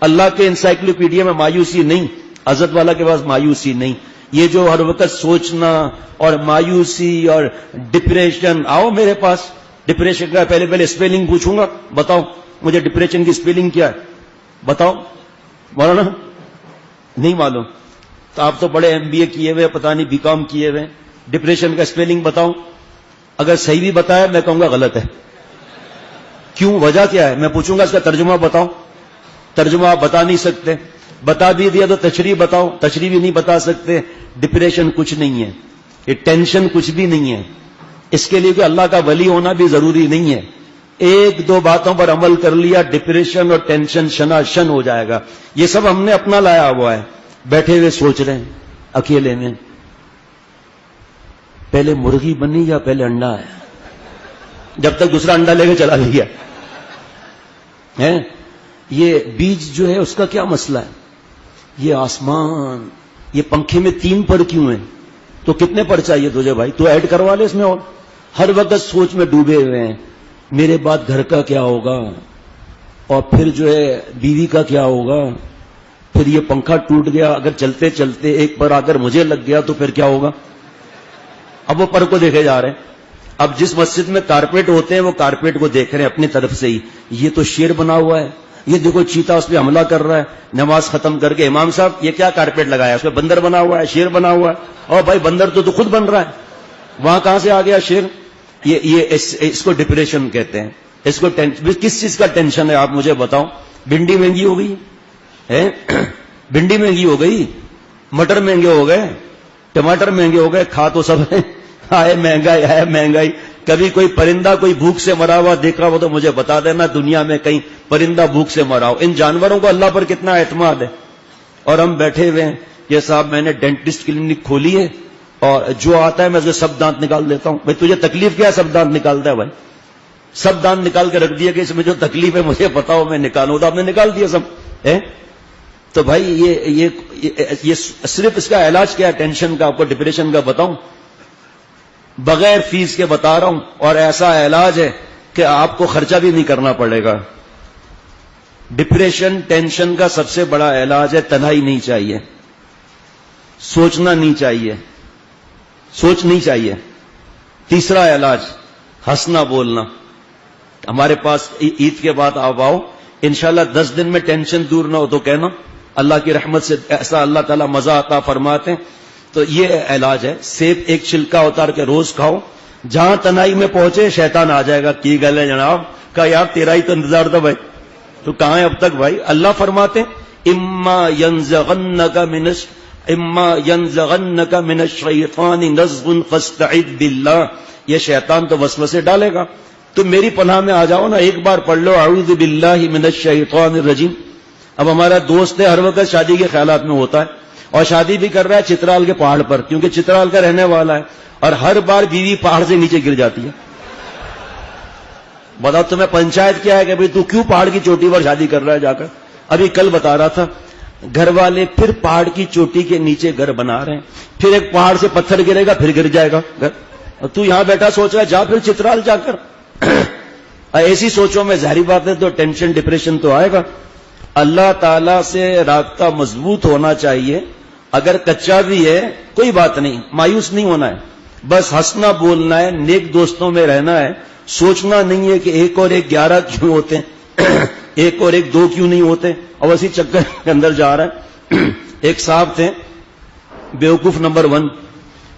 اللہ کے انسائکلوپیڈیا میں مایوسی نہیں، حضرت والا کے پاس مایوسی نہیں. یہ جو ہر وقت سوچنا اور مایوسی اور ڈپریشن، آؤ میرے پاس. ڈپریشن کا پہلے اسپیلنگ پوچھوں گا، بتاؤ مجھے ڈپریشن کی اسپیلنگ کیا ہے، بتاؤ. مولانا نہیں معلوم تو آپ تو بڑے MBA کیے ہوئے، پتہ نہیں BCom کیے ہوئے. ڈپریشن کا اسپیلنگ بتاؤ. اگر صحیح بھی بتایا میں کہوں گا غلط ہے. کیوں؟ وجہ کیا ہے؟ میں پوچھوں گا اس کا ترجمہ بتاؤ. ترجمہ آپ بتا نہیں سکتے. بتا بھی دیا تو تشریح بتاؤ، تشریح بھی نہیں بتا سکتے. ڈپریشن کچھ نہیں ہے، یہ ٹینشن کچھ بھی نہیں ہے. اس کے لیے کہ اللہ کا ولی ہونا بھی ضروری نہیں ہے. ایک دو باتوں پر عمل کر لیا ڈپریشن اور ٹینشن شناشن ہو جائے گا. یہ سب ہم نے اپنا لایا ہوا ہے. بیٹھے ہوئے سوچ رہے ہیں اکیلے میں، پہلے مرغی بنی یا پہلے انڈا ہے، جب تک دوسرا انڈا لے کے چلا گیا ہے. یہ بیج جو ہے اس کا کیا مسئلہ ہے؟ یہ آسمان، یہ پنکھے میں 3 پر کیوں ہیں؟ تو کتنے پر چاہیے تجھے بھائی؟ تو ایڈ کروا لے اس میں. اور ہر وقت سوچ میں ڈوبے ہوئے ہیں، میرے بعد گھر کا کیا ہوگا، اور پھر جو ہے بیوی کا کیا ہوگا، پھر یہ پنکھا ٹوٹ گیا، اگر چلتے چلتے ایک پر آ کر مجھے لگ گیا تو پھر کیا ہوگا. اب وہ پر کو دیکھے جا رہے ہیں. اب جس مسجد میں کارپیٹ ہوتے ہیں وہ کارپیٹ کو دیکھ رہے ہیں اپنی طرف سے ہی. یہ تو شیر بنا ہوا ہے، یہ دیکھو چیتا اس پہ حملہ کر رہا ہے. نماز ختم کر کے امام صاحب یہ کیا کارپیٹ لگایا، اس پہ بندر بنا ہوا ہے، شیر بنا ہوا ہے. اور بھائی بندر تو خود بن رہا ہے، وہاں کہاں سے آ گیا شیر؟ اس کو ڈپریشن کہتے ہیں. اس کو کس چیز کا ٹینشن ہے آپ مجھے بتاؤ. بھنڈی مہنگی ہو گئی ہے، بھنڈی مہنگی ہو گئی، مٹر مہنگے ہو گئے، ٹماٹر مہنگے ہو گئے، کھا تو سب ہے. آئے مہنگائی، آئے مہنگائی. کبھی کوئی پرندہ کوئی بھوک سے مرا ہوا دیکھا ہو تو مجھے بتا دینا دنیا میں کہیں پرندہ بھوک سے مرا ہو. ان جانوروں کو اللہ پر کتنا اعتماد ہے. اور ہم بیٹھے ہوئے ہیں. یہ صاحب میں نے ڈینٹسٹ کلینک کھولی ہے اور جو آتا ہے میں اسے سب دانت نکال دیتا ہوں. بھائی تجھے تکلیف کیا ہے؟ سب دانت نکالتا ہے بھائی. سب دانت نکال کے رکھ دیا کہ اس میں جو تکلیف ہے مجھے بتاؤ میں نکالوں. تو آپ نے نکال دیا سب. تو بھائی یہ صرف اس کا علاج کیا ہے ٹینشن کا، آپ کو ڈپریشن کا بتاؤں؟ بغیر فیس کے بتا رہا ہوں. اور ایسا علاج ہے کہ آپ کو خرچہ بھی نہیں کرنا پڑے گا. ڈپریشن ٹینشن کا سب سے بڑا علاج ہے تنہائی نہیں چاہیے، سوچنا نہیں چاہیے، سوچ نہیں چاہیے. تیسرا علاج ہنسنا بولنا. ہمارے پاس عید کے بعد آپ آؤ انشاءاللہ 10 دن میں ٹینشن دور نہ ہو تو کہنا. اللہ کی رحمت سے ایسا اللہ تعالیٰ مزہ عطا فرماتے ہیں. تو یہ علاج ہے. سیب ایک چھلکا اتار کے روز کھاؤ. جہاں تنہائی میں پہنچے شیطان آ جائے گا کی گل ہے جناب، کہا یار تیرا ہی تو انتظار تھا بھائی، تو کہاں ہے اب تک بھائی. اللہ فرماتے اما ینزغنک من الشیطان نزغ فاستعذ باللہ. یہ شیطان تو وسوسے ڈالے گا، تم میری پناہ میں آ جاؤ نا. ایک بار پڑھ لو اعوذ باللہ من الشیطان الرجیم. اب ہمارا دوست ہے ہر وقت شادی کے خیالات میں ہوتا ہے اور شادی بھی کر رہا ہے چترال کے پہاڑ پر، کیونکہ چترال کا رہنے والا ہے. اور ہر بار بیوی پہاڑ سے نیچے گر جاتی ہے. بتاؤ تمہیں پنچایت کیا ہے کہ بھئی تو کیوں پہاڑ کی چوٹی پر شادی کر رہا ہے جا کر. ابھی کل بتا رہا تھا گھر والے پھر پہاڑ کی چوٹی کے نیچے گھر بنا رہے ہیں. پھر ایک پہاڑ سے پتھر گرے گا پھر گر جائے گا گھر. اور تو یہاں بیٹھا سوچ رہا ہے جا پھر چترال جا کر. ایسی سوچوں میں ظاہری بات ہے تو ٹینشن ڈپریشن تو آئے گا. اللہ تعالیٰ سے رابطہ مضبوط ہونا چاہیے. اگر کچا بھی ہے کوئی بات نہیں، مایوس نہیں ہونا ہے، بس ہنسنا بولنا ہے، نیک دوستوں میں رہنا ہے. سوچنا نہیں ہے کہ 1 اور 1 11 کیوں ہوتے ہیں، 1 اور 1 2 کیوں نہیں ہوتے، اور اسی چکر کے اندر جا رہا ہے. ایک صاحب تھے بیوقوف نمبر 1،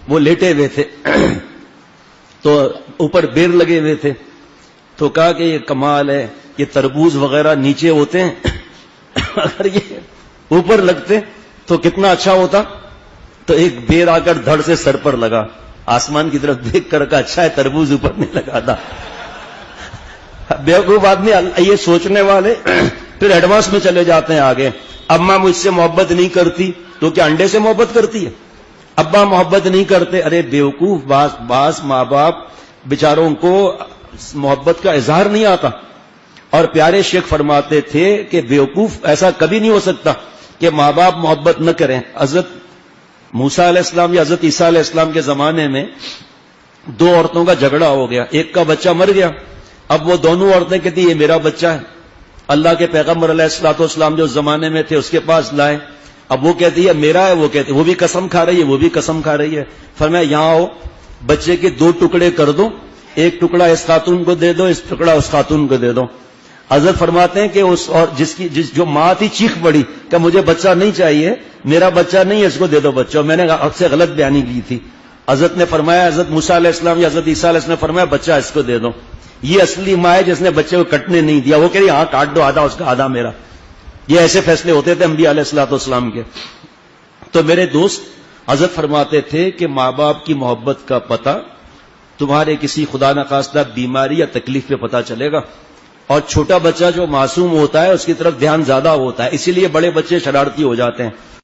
وہ لیٹے ہوئے تھے تو اوپر بیر لگے ہوئے تھے. تو کہا کہ یہ کمال ہے، یہ تربوز وغیرہ نیچے ہوتے ہیں اگر یہ اوپر لگتے تو کتنا اچھا ہوتا. تو ایک بیر آ کر دھڑ سے سر پر لگا، آسمان کی طرف دیکھ کر کہا اچھا ہے تربوز اوپر نہیں لگا تھا. بیوقوف آدمی یہ سوچنے والے پھر ایڈوانس میں چلے جاتے ہیں آگے. اماں مجھ سے محبت نہیں کرتی تو کیا انڈے سے محبت کرتی ہے؟ ابا محبت نہیں کرتے، ارے بیوقوف بعض ماں باپ بیچاروں کو محبت کا اظہار نہیں آتا. اور پیارے شیخ فرماتے تھے کہ بیوقوف ایسا کبھی نہیں ہو سکتا کہ ماں باپ محبت نہ کریں. حضرت موسیٰ علیہ السلام یا حضرت عیسیٰ علیہ السلام کے زمانے میں 2 عورتوں کا جھگڑا ہو گیا، ایک کا بچہ مر گیا. اب وہ دونوں عورتیں کہتی یہ میرا بچہ ہے، اللہ کے پیغمبر علیہ الصلوۃ والسلام جو زمانے میں تھے اس کے پاس لائے. اب وہ کہتی ہے میرا ہے, وہ کہتی وہ بھی قسم کھا رہی ہے, وہ بھی قسم کھا رہی ہے. فرمایا یہاں آؤ, بچے کے 2 ٹکڑے کر دو, ایک ٹکڑا اس خاتون کو دے دو, اس ٹکڑا اس خاتون کو دے دو. حضرت فرماتے ہیں کہ اس اور جو ماں تھی چیخ پڑی کہ مجھے بچہ نہیں چاہیے, میرا بچہ نہیں ہے, اس کو دے دو بچہ. میں نے آپ سے غلط بیانی کی تھی. حضرت نے فرمایا, حضرت موسیٰ علیہ السلام یا حضرت عیسیٰ علیہ السلام نے فرمایا بچہ اس کو دے دو. یہ اصلی ماں ہے جس نے بچے کو کٹنے نہیں دیا. وہ کہہ رہی ہاں کاٹ دو, آدھا اس کا آدھا میرا. یہ ایسے فیصلے ہوتے تھے انبیاء علیہ الصلوۃ والسلام کے. تو میرے دوست, حضرت فرماتے تھے کہ ماں باپ کی محبت کا پتہ تمہارے کسی خدا نخواستہ بیماری یا تکلیف پہ پتہ چلے گا. اور چھوٹا بچہ جو معصوم ہوتا ہے اس کی طرف دھیان زیادہ ہوتا ہے, اسی لیے بڑے بچے شرارتی ہو جاتے ہیں.